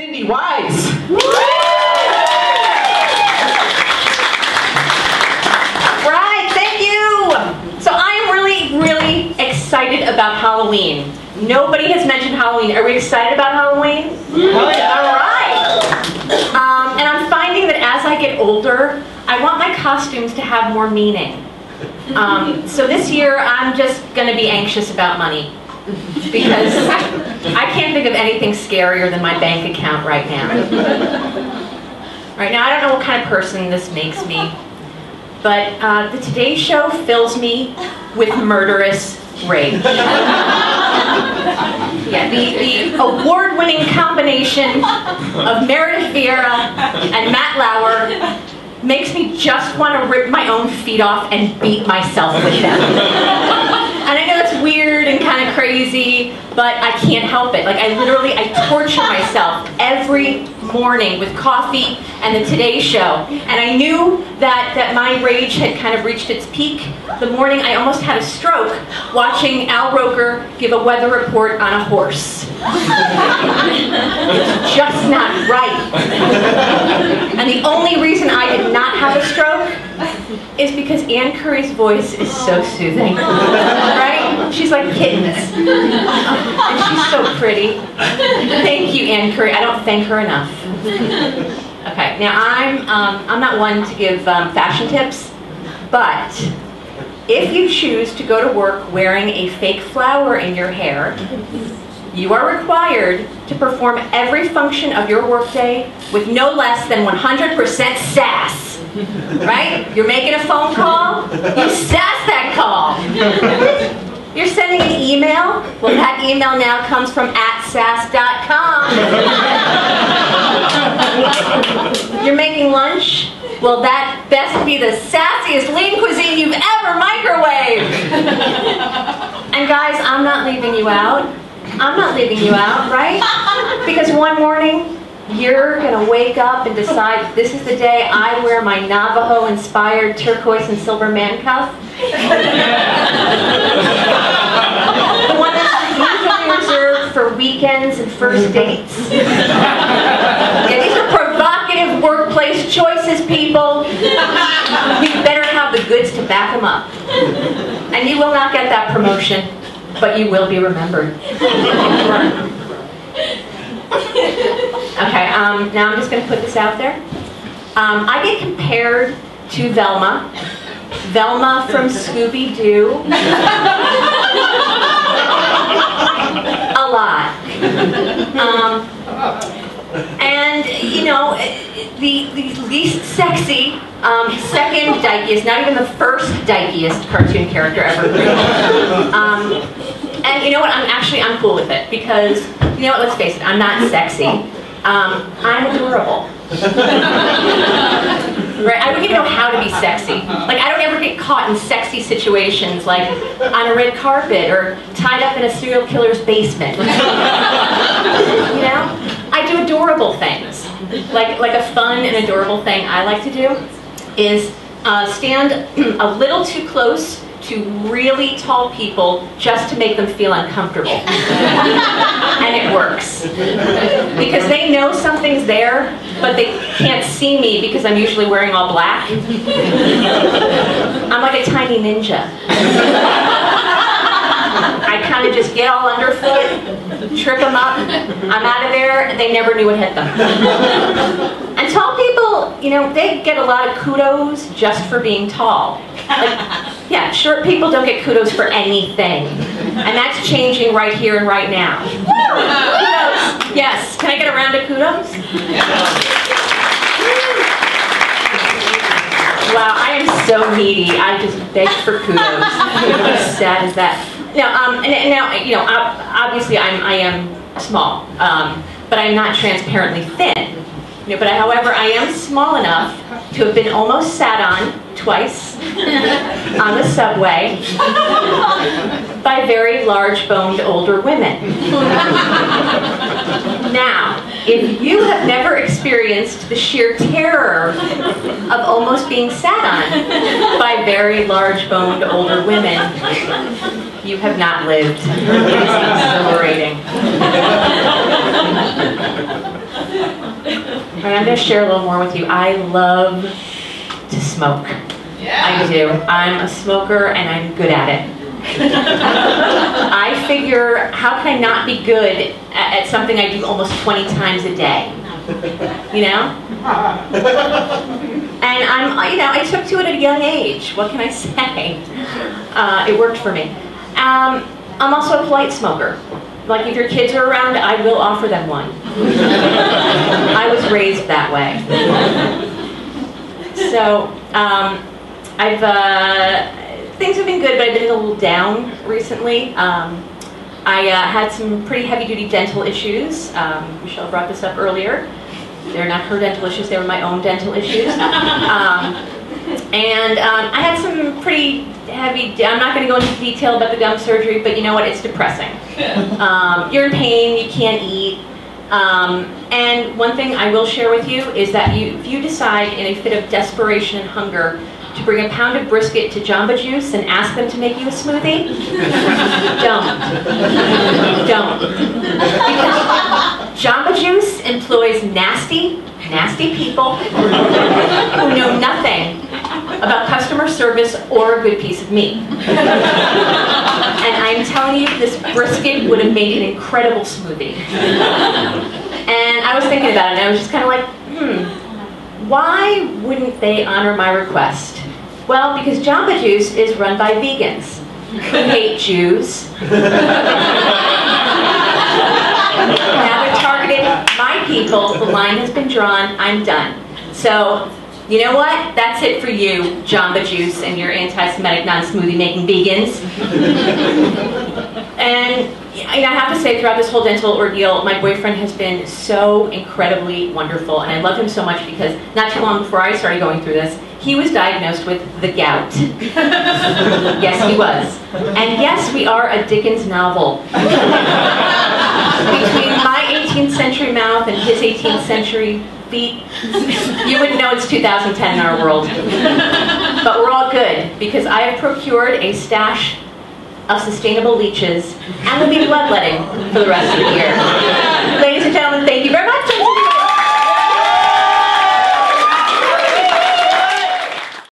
Cindee Weiss. Right, thank you. So I am really excited about Halloween. Nobody has mentioned Halloween. Are we excited about Halloween? Oh, yeah. All right. And I'm finding that as I get older, I want my costumes to have more meaning. So this year, I'm just going to be anxious about money. Because I can't think of anything scarier than my bank account right now. Right now, I don't know what kind of person this makes me, but the Today Show fills me with murderous rage. Yeah, the award-winning combination of Meredith Vieira and Matt Lauer makes me just want to rip my own feet off and beat myself with them. And I know it's weird and kind of crazy, but I can't help it. Like I torture myself every morning with coffee and the Today Show. And I knew that my rage had kind of reached its peak the morning I almost had a stroke watching Al Roker give a weather report on a horse. It's just not right. And the only reason I did not have a stroke is because Ann Curry's voice is so soothing. Right? She's like kittens. And she's so pretty. Thank you, Ann Curry. I don't thank her enough. Okay, now I'm not one to give fashion tips, but if you choose to go to work wearing a fake flower in your hair, you are required to perform every function of your workday with no less than 100% sass. Right? You're making a phone call, you sass that call. You're sending an email, well that email now comes from @sass.com. You're making lunch, well that best be the sassiest lean cuisine you've ever microwaved. And guys, I'm not leaving you out. I'm not leaving you out, right? Because one morning, you're going to wake up and decide this is the day I wear my Navajo-inspired turquoise and silver man cuff. The one that's usually reserved for weekends and first dates. Yeah, these are provocative workplace choices, people. You better have the goods to back them up. And you will not get that promotion, but you will be remembered. Okay, now I'm just going to put this out there. I get compared to Velma. Velma from Scooby-Doo. A lot. And, you know, the least sexy, second dykiest, not even the first dykiest cartoon character ever created. And you know what, I'm cool with it, because, you know what, let's face it, I'm not sexy. I'm adorable. Right? I wouldn't even know how to be sexy. Like, I don't ever get caught in sexy situations, like on a red carpet or tied up in a serial killer's basement. You know? I do adorable things. Like a fun and adorable thing I like to do is stand a little too close to really tall people just to make them feel uncomfortable. And it works. Because they know something's there, but they can't see me because I'm usually wearing all black. I'm like a tiny ninja. I kind of just get all underfoot, trip them up, I'm out of there, they never knew what hit them. And tall people, you know, they get a lot of kudos just for being tall. Like, yeah, short people don't get kudos for anything. And that's changing right here and right now. Kudos! Yes, can I get a round of kudos? Wow, I am so needy. I just beg for kudos. How sad is that? Now, you know, obviously I am small, but I'm not transparently thin. You know, but however, I am small enough to have been almost sat on twice on the subway by very large-boned older women. Now, if you have never experienced the sheer terror of almost being sat on by very large-boned older women, you have not lived. It is exhilarating. All right, I'm going to share a little more with you. I love to smoke. I do. I'm a smoker and I'm good at it. I figure, how can I not be good at something I do almost 20 times a day? You know? And I took to it at a young age. What can I say? It worked for me. I'm also a polite smoker. Like, if your kids are around, I will offer them one. I was raised that way. So, things have been good, but I've been a little down recently. I had some pretty heavy-duty dental issues. Michelle brought this up earlier. They're not her dental issues, they were my own dental issues. I had some pretty heavy, I'm not going to go into detail about the gum surgery, but you know what, it's depressing. You're in pain, you can't eat. And one thing I will share with you is that if you decide in a fit of desperation and hunger to bring a pound of brisket to Jamba Juice and ask them to make you a smoothie, don't. Because Jamba Juice employs nasty people who know nothing about customer service or a good piece of meat. And I'm telling you, this brisket would have made an incredible smoothie. And I was thinking about it, and I was just kind of like, why wouldn't they honor my request? Well, because Jamba Juice is run by vegans who hate Jews. Now they're targeting my people. The line has been drawn. I'm done. So, you know what? That's it for you, Jamba Juice, and your anti-Semitic, non-smoothie making vegans. And I have to say, throughout this whole dental ordeal, my boyfriend has been so incredibly wonderful, and I love him so much because not too long before I started going through this, he was diagnosed with the gout. Yes, he was. And yes, we are a Dickens novel. Between my 18th century mouth and his 18th century feet, you wouldn't know it's 2010 in our world. But we're all good, because I have procured a stash of sustainable leeches, and there'll be bloodletting for the rest of the year.